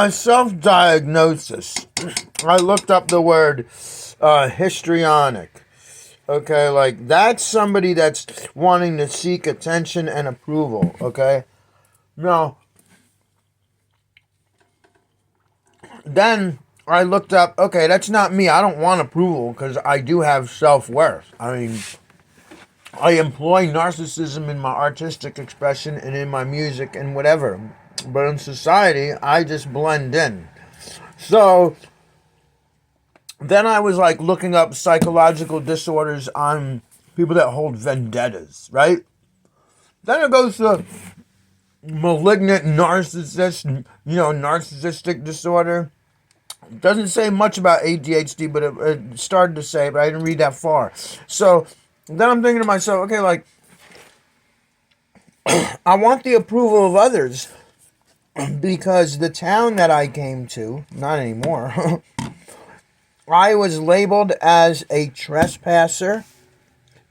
Self-diagnosis. I looked up the word histrionic. Okay, like that's somebody that's wanting to seek attention and approval. Okay, now then I looked up. Okay, that's not me. I don't want approval because I do have self-worth. I mean, I employ narcissism in my artistic expression and in my music and whatever. But in society, I just blend in. So then I was like looking up psychological disorders on people that hold vendettas, right? Then it goes to malignant narcissistic disorder. It doesn't say much about ADHD, but it started to say, but I didn't read that far. So then I'm thinking to myself, okay, like, I want the approval of others because the town that I came to, not anymore, I was labeled as a trespasser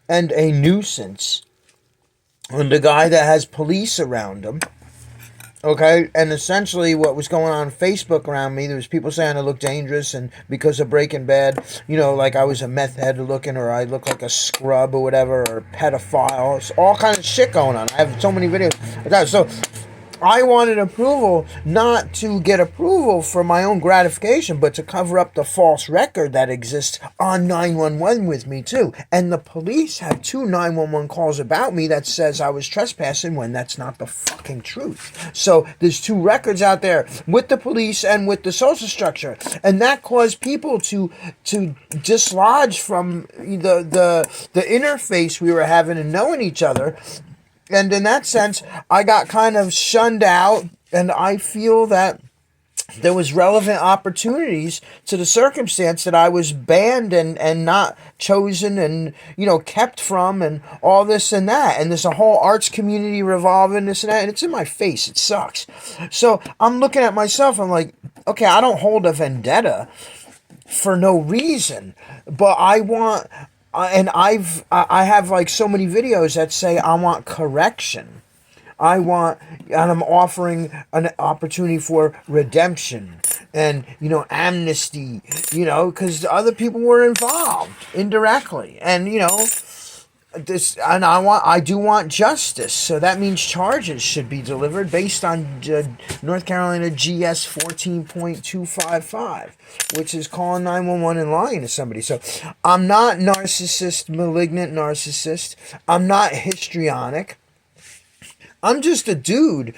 and a nuisance. And the guy that has police around him. Okay, and essentially what was going on Facebook around me, there was people saying I looked dangerous, and because of Breaking Bad, like I was a meth head looking, or I look like a scrub or whatever, or pedophile. It's all kind of shit going on. I have so many videos of that. So I wanted approval, not to get approval for my own gratification, but to cover up the false record that exists on 911 with me too. And the police have 2 911 calls about me that says I was trespassing when that's not the fucking truth. So there's 2 records out there with the police and with the social structure. And that caused people to dislodge from the interface we were having and knowing each other. And in that sense, I got kind of shunned out, and I feel that there was relevant opportunities to the circumstance that I was banned and not chosen and, kept from and all this and that. And there's a whole arts community revolving this and that, and it's in my face. It sucks. So I'm looking at myself, I'm like, okay, I don't hold a vendetta for no reason, but I want... and I have like so many videos that say I want correction. And I'm offering an opportunity for redemption and, amnesty, because other people were involved indirectly. And, I do want justice. So that means charges should be delivered based on North Carolina GS 14.255, which is calling 911 and lying to somebody. So I'm not malignant narcissist. I'm not histrionic. I'm just a dude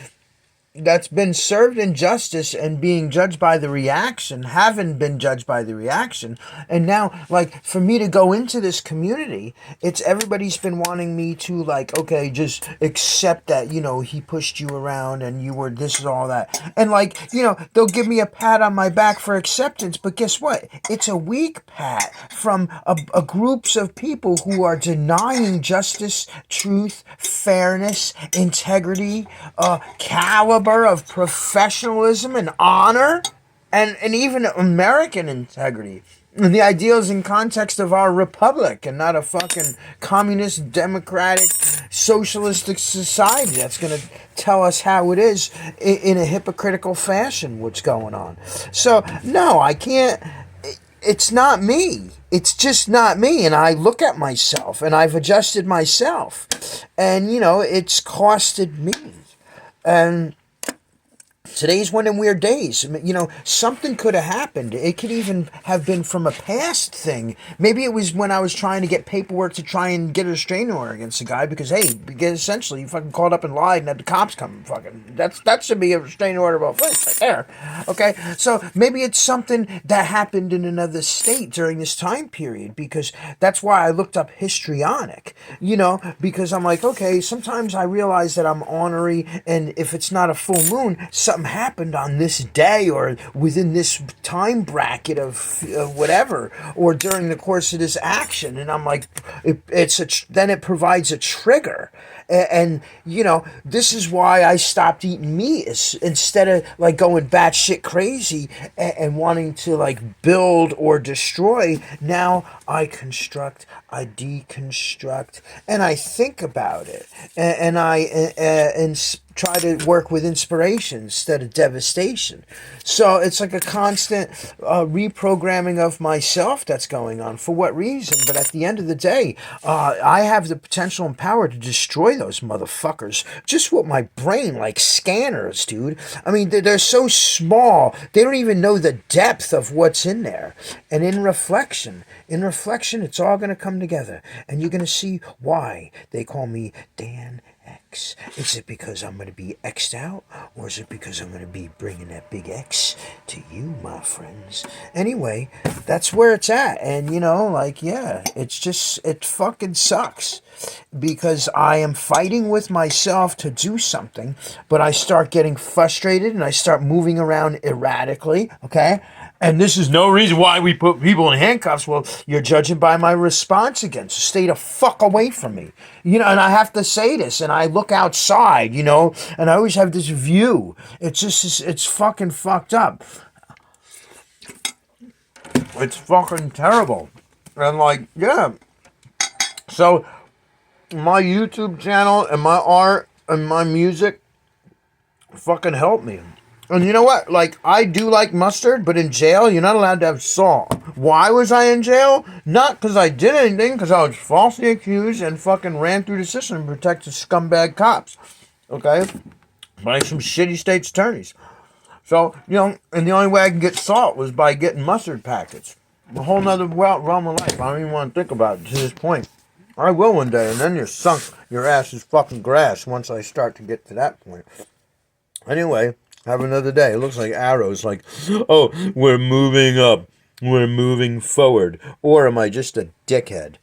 that's been served injustice and being judged by the reaction, having been judged by the reaction. And now, like, for me to go into this community, everybody's been wanting me to, like, okay, just accept that, he pushed you around and you were this and all that. And, like, they'll give me a pat on my back for acceptance, but guess what? It's a weak pat from a groups of people who are denying justice, truth, fairness, integrity, caliber of professionalism and honor and even American integrity. And the ideals in context of our republic and not a fucking communist, democratic, socialistic society that's going to tell us how it is in a hypocritical fashion what's going on. So, no, I can't. It's not me. It's just not me. And I look at myself and I've adjusted myself. And, it's costed me. And today's one of them weird days. Something could have happened. It could even have been from a past thing. Maybe it was when I was trying to get paperwork to try and get a restraining order against the guy because, essentially, you fucking called up and lied and had the cops come. That should be a restraining order of offense right there. Okay? So maybe it's something that happened in another state during this time period because that's why I looked up histrionic. Because I'm like, okay, sometimes I realize that I'm ornery, and if it's not a full moon, something happened on this day or within this time bracket of whatever, or during the course of this action, and I'm like, then it provides a trigger, And you know, this is why I stopped eating meat instead of like going batshit crazy and wanting to like build or destroy. Now I construct, I deconstruct, and I think about it, and try to work with inspiration instead of devastation. So it's like a constant reprogramming of myself that's going on. For what reason? But at the end of the day, I have the potential and power to destroy those motherfuckers just with my brain, like scanners, dude. I mean, they're so small, they don't even know the depth of what's in there. And in reflection, it's all going to come together. And you're going to see why they call me Dan X. Is it because I'm going to be X'd out? Or is it because I'm going to be bringing that big X to you, my friends? Anyway, that's where it's at. And, you know, like, yeah, it's just, it fucking sucks. Because I am fighting with myself to do something, but I start getting frustrated and I start moving around erratically, okay? And this is no reason why we put people in handcuffs. Well, you're judging by my response again, so stay the fuck away from me. You know, and I have to say this, and I look outside, you know, and I always have this view. It's just, it's fucking fucked up. It's fucking terrible. And like, yeah. So, my YouTube channel and my art and my music fucking help me. And you know what? Like, I do like mustard, but in jail, you're not allowed to have salt. Why was I in jail? Not because I did anything, because I was falsely accused and fucking ran through the system to protect the scumbag cops. Okay? By some shitty state's attorneys. So, you know, and the only way I can get salt was by getting mustard packets. A whole nother realm of life. I don't even want to think about it to this point. I will one day, and then you're sunk. Your ass is fucking grass once I start to get to that point. Anyway, have another day. It looks like arrows, like, oh, we're moving up. We're moving forward. Or am I just a dickhead?